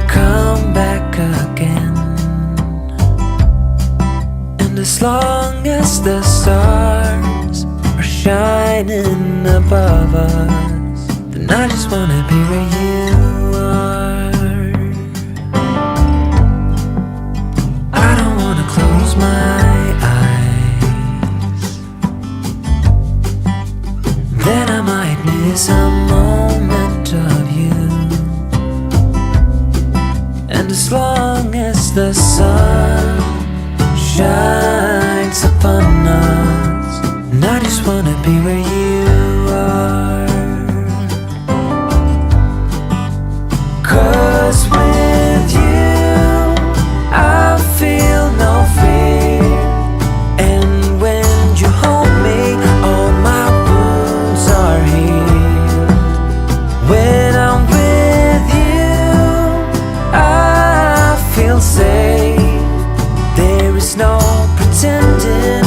come back again. And as long as the stars are shining above us, then I just wanna be where you are. I don't wanna close my eyes, then I might miss a moment of you. And as long as the sun shines upon us, and I just wanna be where you are. 'Cause with you I feel no fear, and when you hold me all my wounds are healed. When I'm with you I feel safe. There is no pretending,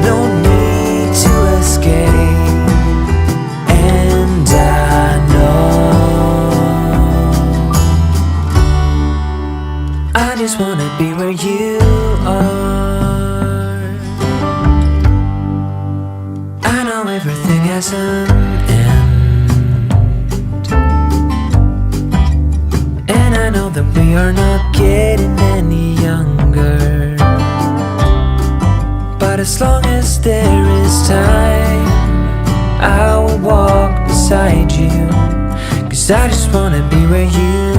no need to escape. And I know I just wanna be where you are. I know everything has an end, and I know that we are not getting any younger. But as long as there is time, I will walk beside you. 'Cause I just wanna be where you